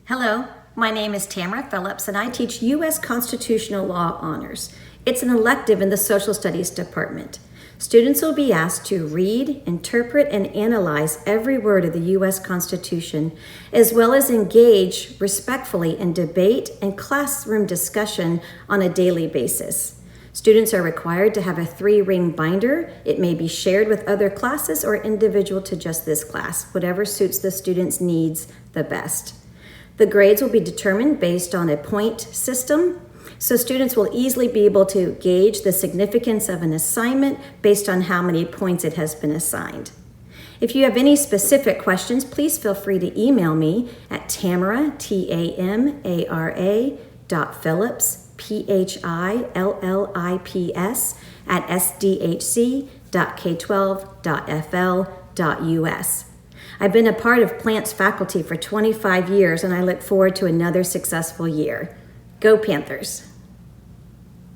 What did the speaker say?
Hello, my name is Tamara Phillips and I teach U.S. Constitutional Law Honors. It's an elective in the Social Studies Department. Students will be asked to read, interpret, and analyze every word of the U.S. Constitution, as well as engage respectfully in debate and classroom discussion on a daily basis. Students are required to have a 3-ring binder. It may be shared with other classes or individual to just this class, whatever suits the student's needs the best. The grades will be determined based on a point system, so students will easily be able to gauge the significance of an assignment based on how many points it has been assigned. If you have any specific questions, please feel free to email me at Tamara, T-A-M-A-R-A, .Phillips, P-H-I-L-L-I-P-S, at sdhc.k12.fl.us. I've been a part of Plant's faculty for 25 years, and I look forward to another successful year. Go Panthers!